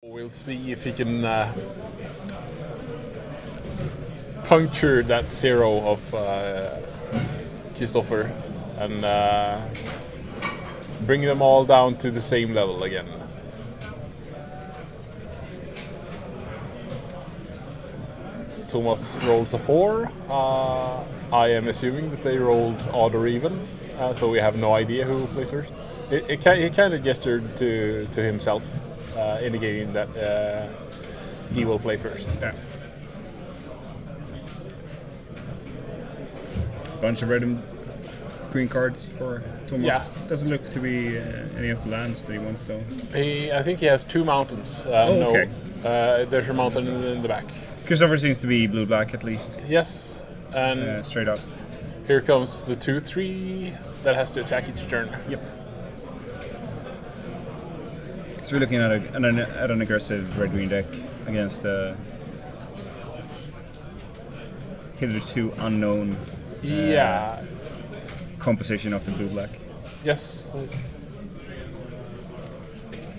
We'll see if he can puncture that zero of Christoffer and bring them all down to the same level again. Tomas rolls a 4. I am assuming that they rolled odd or even, so we have no idea who plays first. He kind of gestured to himself, indicating that he will play first. Yeah. Bunch of red and green cards for Tomas. Yeah. Doesn't look to be any of the lands that he wants, though. I think he has 2 mountains. Okay. No, there's a mountain in the back. Christoffer seems to be blue-black at least. Yes, and Straight up. here comes the 2/3 that has to attack each turn. Yep. So we're looking at an aggressive red-green deck against the hitherto unknown Yeah. composition of the blue-black. Yes.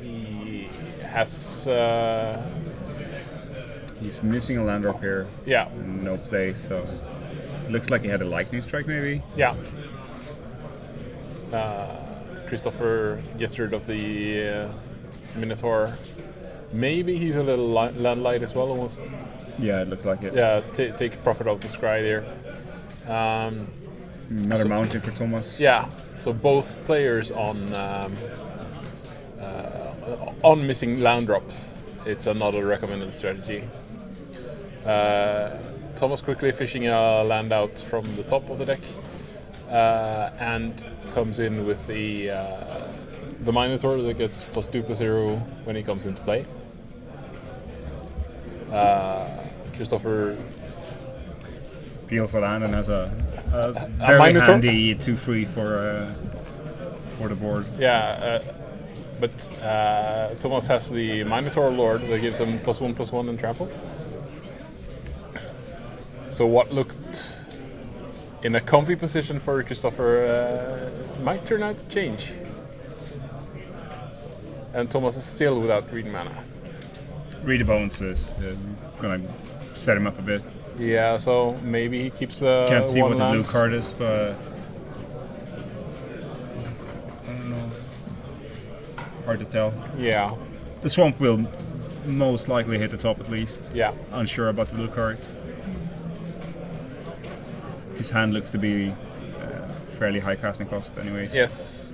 He has. He's missing a land drop here. Yeah. No play, so looks like he had a lightning strike maybe. Yeah. Christoffer gets rid of the Minotaur. Maybe he's a little land light as well, almost. Yeah, it looked like it. Yeah, take profit of the scry there. Another mountain for Tomas. Yeah, so both players on missing land drops. It's another recommended strategy. Tomas quickly fishing a land out from the top of the deck, and comes in with the Minotaur that gets +2/+0 when he comes into play. Christoffer Peel for land and has a very Minotaur? handy 2/3 for the board. Yeah, but Tomas has the Minotaur Lord that gives him +1/+1 and trample. So what looked in a comfy position for Christoffer might turn out to change. And Tomas is still without green mana. Read the bones is gonna set him up a bit. Yeah, so maybe he keeps Can't see one what the land. blue card is, but I don't know. Hard to tell. Yeah, The swamp will most likely hit the top at least. yeah. Unsure about the blue card. His hand looks to be fairly high casting cost anyways. Yes.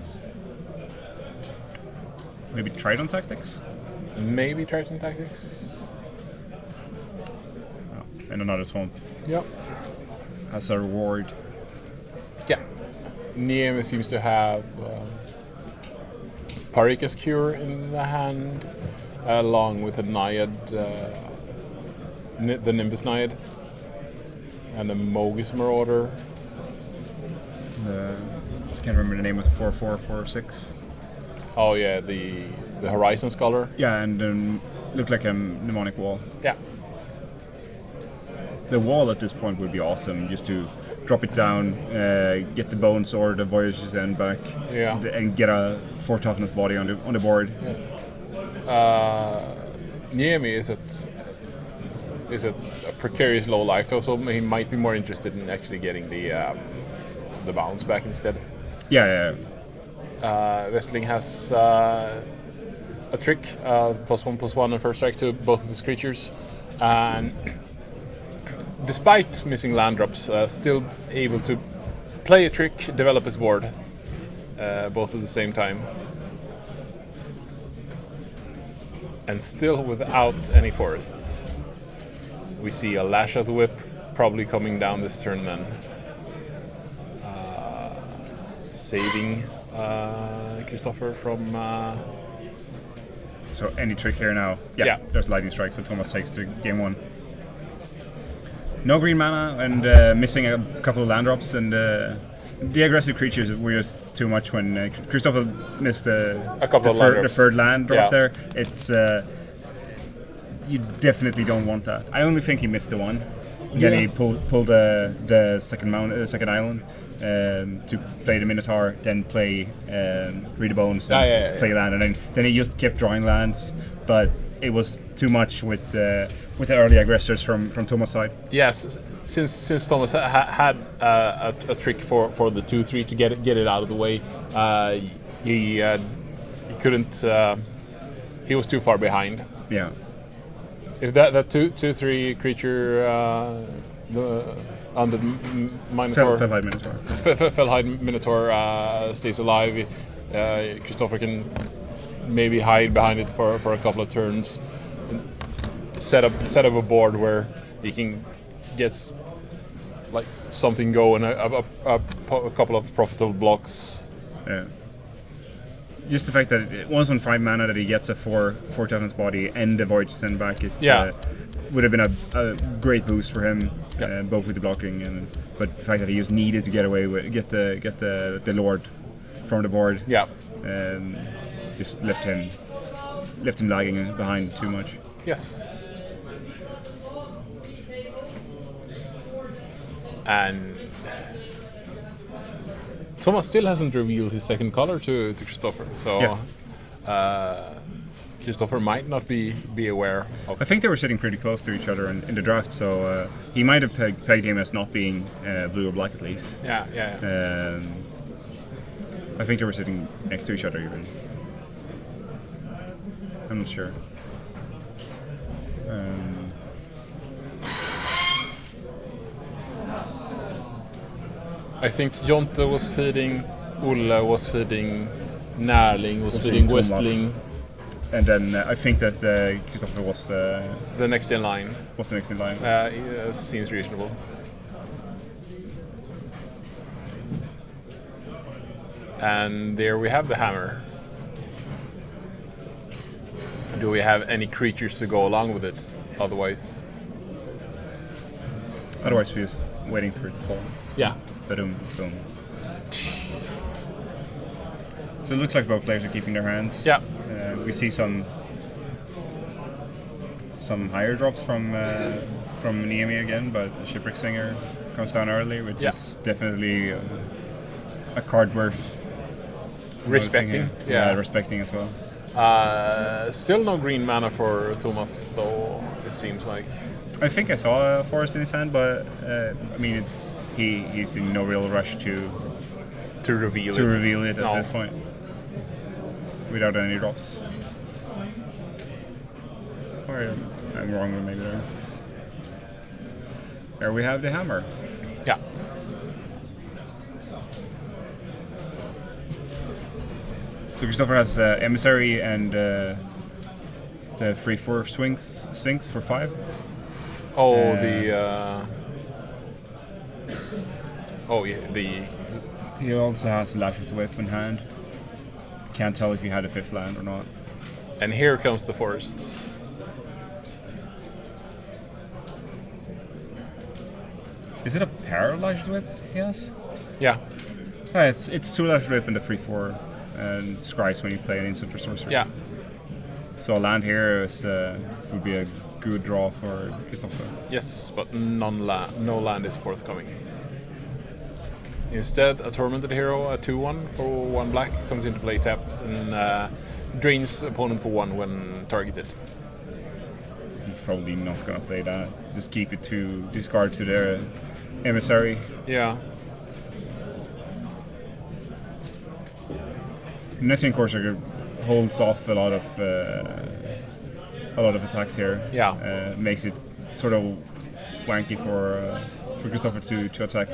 Maybe Trident Tactics? Maybe Triton Tactics. Oh, and another swamp Yep. as a reward. Yeah. Niemi seems to have Parika's Cure in the hand, along with a Naiad, the Nimbus Naiad, and the Mogus Marauder. Can't remember the name of the 4/4/4/6. Oh yeah, the Horizon Scholar. Yeah, and looked like a mnemonic wall. Yeah. The wall at this point would be awesome, just to drop it down, get the bones or the Voyager's End back, Yeah. and get a 4 toughness body on the board. Niemi is a precarious low life total, so he might be more interested in actually getting the bounce back instead. Yeah. Westling has a trick, +1/+1 and first strike to both of his creatures, and despite missing land drops, still able to play a trick, develop his board, both at the same time, and still without any forests. We see a Lash of the Whip probably coming down this turn then, saving Christoffer from. So any trick here now? Yeah. There's lightning strike, so Tomas takes to game 1. No green mana and missing a couple of land drops, and the aggressive creatures were just too much when Christoffer missed A couple of land the drops. third land drop Yeah. there. It's you definitely don't want that. I only think he missed the one. Then Yeah. he pulled the second island. To play the Minotaur, then play Read the Bones, and Yeah. play land, and then he just kept drawing lands. But it was too much with the early aggressors from Tomas' side. Yes, since Tomas had a trick for the 2-3 to get it out of the way, he couldn't. He was too far behind. Yeah. If that 2-3 creature on the Minotaur, Fellhide Minotaur stays alive, Christoffer can maybe hide behind it for a couple of turns, and set up a board where he can get like something going, a couple of profitable blocks. Yeah. Just the fact that once on 5 mana that he gets a 4 Talon's Body and the Void to send back is would have been a great boost for him, both with the blocking but the fact that he was needed to get the Lord from the board. Yeah. Just left him lagging behind too much. Yes. And Tomas still hasn't revealed his second color to Christoffer, so Christoffer might not be aware of. I think they were sitting pretty close to each other in the draft, so he might have pegged him as not being blue or black at least. Yeah. I think they were sitting next to each other even. I'm not sure. I think Jonte was feeding, Ulla was feeding, Närling was feeding Westling. And then I think that Christoffer was the next in line. Was the next in line? Seems reasonable. And there we have the hammer. Do we have any creatures to go along with it? Otherwise we're just waiting for it to fall. Yeah. Boom. So it looks like both players are keeping their hands. Yeah. We see some higher drops from Niemi again, but Shipwreck Singer comes down early, which is definitely a card worth respecting. Yeah, respecting as well. Still no green mana for Tomas, though, it seems like. I think I saw a forest in his hand, but I mean, he's in no real rush to reveal it at this point without any drops. Or I'm wrong, maybe there. There we have the hammer. Yeah. So Christoffer has Emissary and the 3/4 Sphinx for 5. He also has Lash with the Whip in hand. Can't tell if he had a 5th land or not. And here comes the forests. Is it a pair of Lash with the Whip he has? Yeah. It's 2 Lash with the Whip and the 3/4 and Scries when you play an instant or sorcery. Yeah. So a land here would be a good draw for Christoffer. Yes, but no land is forthcoming. Instead, a Tormented Hero, a 2/1 for 1 black, comes into play tapped and drains opponent for 1 when targeted. He's probably not going to play that. Just keep it to discard to their Emissary. Yeah. Nessian Corsair holds off a lot of attacks here. Yeah. Makes it sort of wanky for Christoffer to attack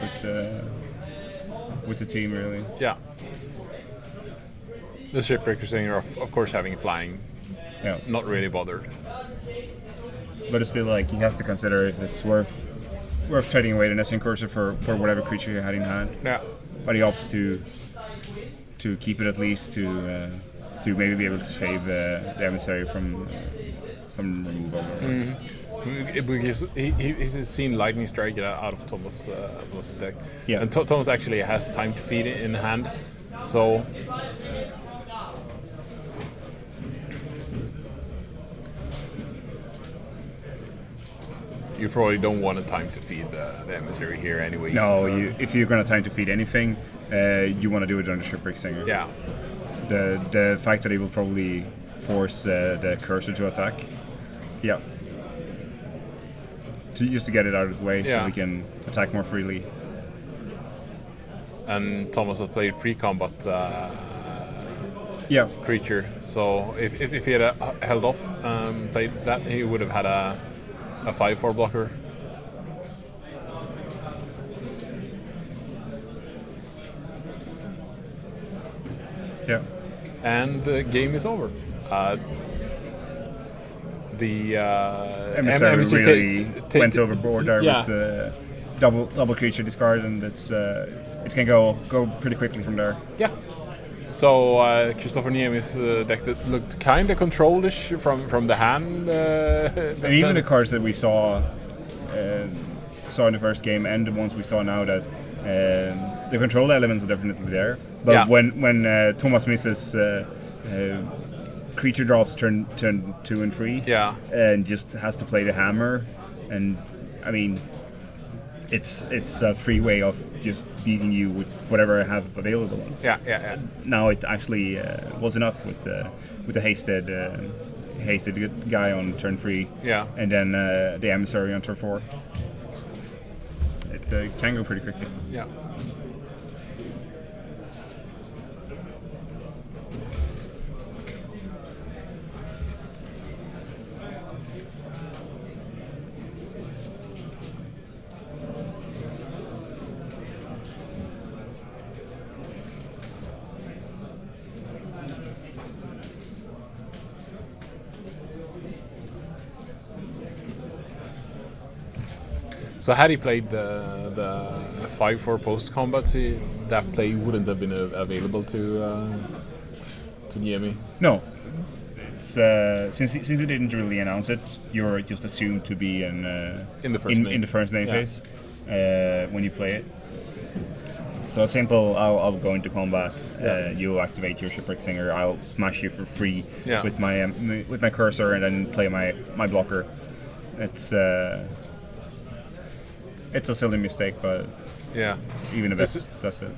with the team, really. Yeah. The Shipbreakers are of course having flying. Yeah. Not really bothered. But it's still like he has to consider if it's worth trading away the Nessian Corsair for whatever creature he had in hand. Yeah. But he opts to keep it at least to maybe be able to save the Emissary from some removal. Because he's seen Lightning Strike out of Tomas' deck. Yeah. And Tomas actually has time to feed it in hand, so you probably don't want a time to feed the Emissary here anyway. No, if you're going to time to feed anything, you want to do it on the Shipwreck Singer. Yeah. The fact that he will probably force the cursor to attack. Yeah. Just to get it out of the way so we can attack more freely. And Thomas has played pre-combat creature, so if he had held off played that, he would have had a 5/4 blocker. Yeah. And the game is over. The emissary really went overboard there with the double creature discard, and it can go pretty quickly from there. Yeah. So Christoffer Niemi's deck that looked kind of control-ish from the hand. And even the cards that we saw in the first game, and the ones we saw now, that the control elements are definitely there. But when Tomas misses creature drops turn 2 and 3, and just has to play the hammer, and I mean, it's a free way of just beating you with whatever I have available. Yeah. Now it actually was enough with the hasted guy on turn 3. Yeah. And then the emissary on turn 4. It can go pretty quickly. Yeah. So had he played the 5/4 post combat, that play wouldn't have been available to Niemi. No, it's, since he didn't really announce it, you're just assumed to be in the first main phase when you play it. So simple. I'll go into combat. You activate your Shipwreck Singer. I'll smash you for free with my cursor, and then play my blocker. It's a silly mistake, but even if that's it.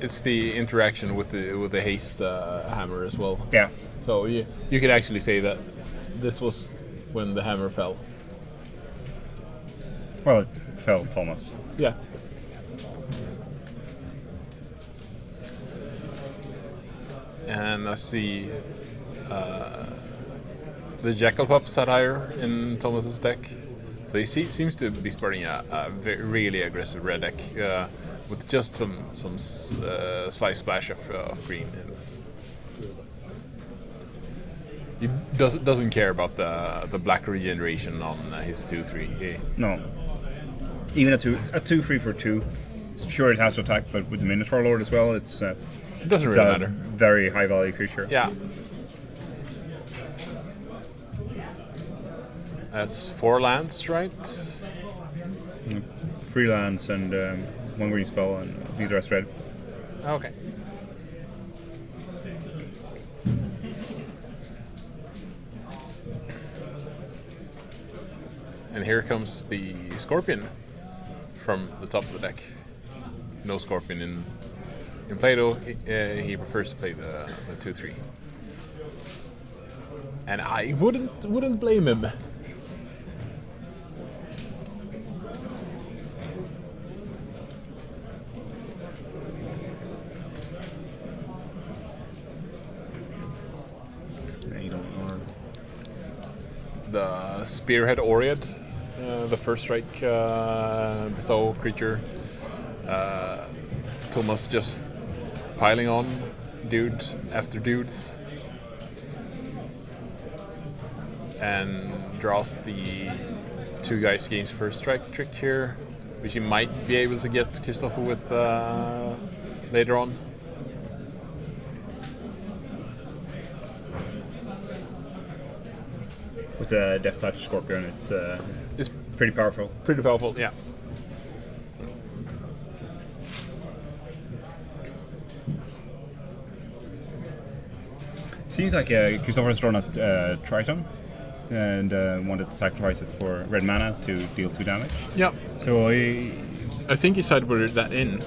It's the interaction with the haste hammer as well. Yeah. So you could actually say that this was when the hammer fell. Well, it fell, Thomas. Yeah. And I see the Jackalpup satire in Thomas's deck. So he seems to be sporting a really aggressive red deck with just some slight splash of green. He doesn't care about the black regeneration on his 2/3. No. Even a 2/3 for 2. Sure, it has to attack, but with the Minotaur Lord as well, it doesn't really matter. Very high value creature. Yeah. That's 4 lands, right? 3 lands and 1 green spell, and the rest red. Okay. And here comes the Scorpion from the top of the deck. No Scorpion in Play-Doh. He prefers to play the 2/3. And I wouldn't blame him. The Spearhead Oread, the first strike bestow creature. Thomas just piling on dudes after dudes, and draws the 2 guys against first strike trick here, which he might be able to get Christoffer with later on. With a Death Touch Scorpion, it's pretty powerful. Pretty powerful, yeah. Seems like Christoffer has drawn a Triton and wanted to sacrifice it for red mana to deal 2 damage. Yeah. So I think he sideboarded that in.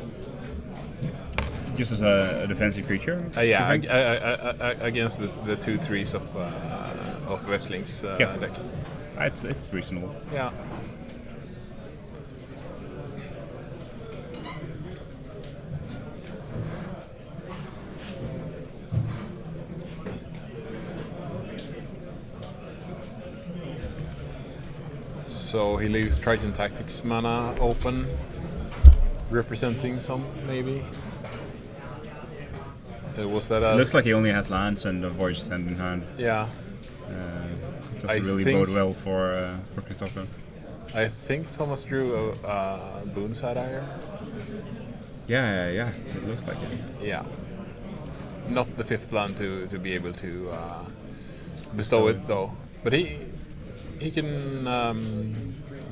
just as a defensive creature. Yeah, against the 2/3s of Westling's deck. It's reasonable. Yeah. So he leaves Triton Tactics mana open, representing some, maybe. Was that a... It looks like he only has lands and a Voyage Send in hand. Yeah. Doesn't really bode well for Christoffer. I think Thomas drew a Boon Satire. Yeah, it looks like it. Yeah. Not the 5th land to be able to bestow it, though. But he can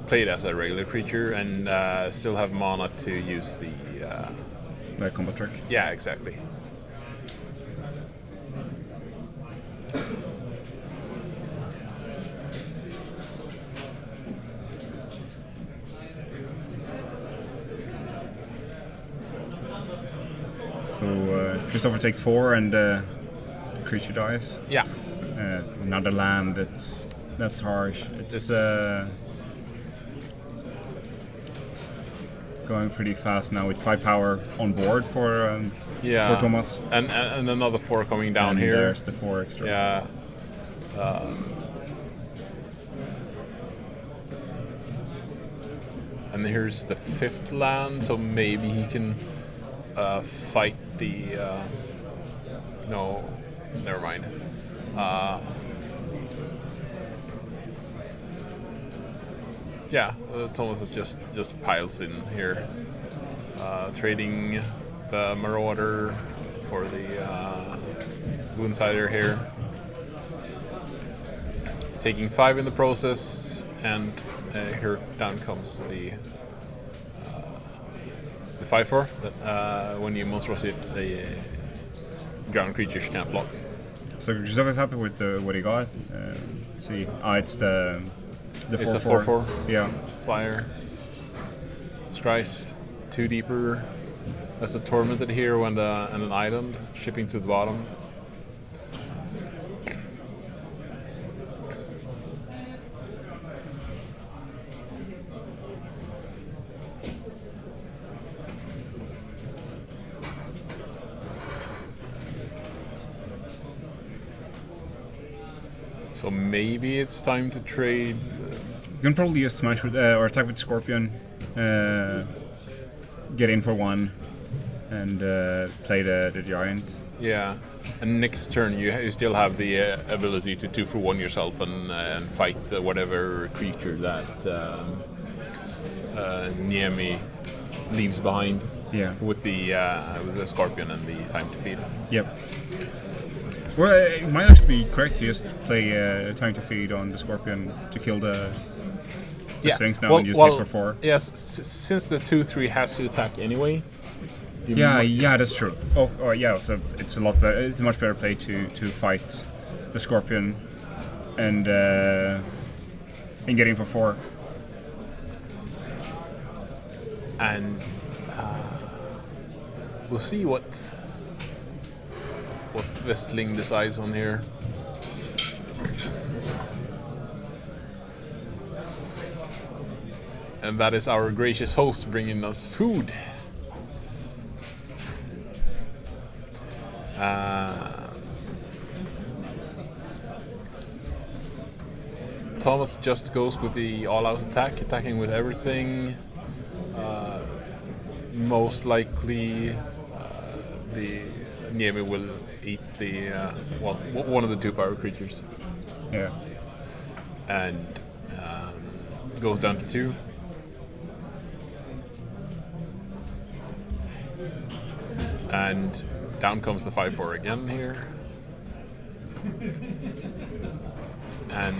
play it as a regular creature and still have mana to use the combat trick. Yeah, exactly. So Christoffer takes 4 and the creature dies. Yeah. Another land. That's harsh. It's going pretty fast now with 5 power on board for Tomas. And another 4 coming down and here. There's the 4 extra. Yeah. And here's the 5th land, so maybe he can fight the... no, never mind. Thomas is just piles in here, trading the Marauder for the Boonsider here, taking 5 in the process, and here down comes the 5/4. When you monstrosity, the ground creatures can't block. So Christoffer's happy with what he got. See, it's the 4/4. It's a 4/4. Yeah. Flyer. Scries 2 deeper. That's a tormented here and an island shipping to the bottom. So maybe it's time to trade. You can probably just smash with or attack with Scorpion, get in for 1, and play the giant. Yeah, and next turn you still have the ability to 2-for-1 yourself and fight whatever creature that Niemi leaves behind. Yeah. With the Scorpion and the time to feed. Yep. Well, it might actually be correct to just play Time to Feed on the Scorpion to kill the Sphinx now and use it for 4. Yes, since the 2/3 has to attack anyway. Yeah, that's true. Oh, yeah. So it's a lot better. It's a much better play to fight the Scorpion and get in for 4. And we'll see what Westling decides on here. And that is our gracious host bringing us food. Thomas just goes with the all-out attack, attacking with everything. Most likely, the Niemi will eat the one of the 2 power creatures. Yeah. And goes down to 2. And down comes the 5/4 again here. And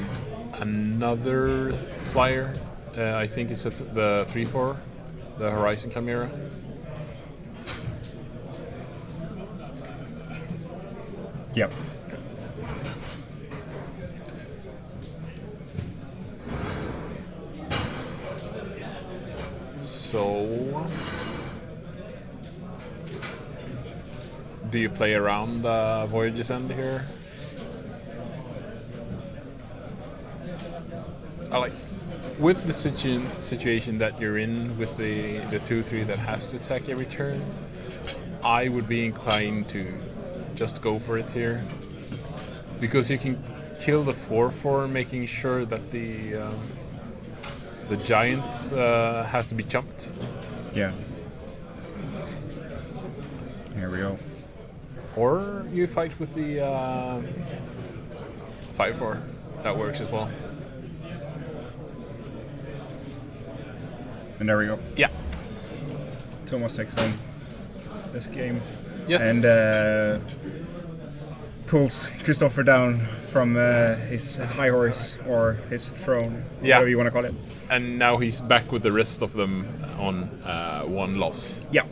another flyer. I think it's the 3/4, the Horizon Chimera. Yep. So do you play around Voyage's End here? I like with the situation that you're in with the 2/3 that has to attack every turn. I would be inclined to just go for it here because you can kill the 4/4, making sure that the giant has to be jumped. Yeah. Here we go. Or you fight with the 5/4. That works as well. And there we go. Yeah. Tomas takes home this game. Yes. And pulls Christoffer down from his high horse or his throne, whatever you want to call it. And now he's back with the rest of them on 1 loss. Yeah.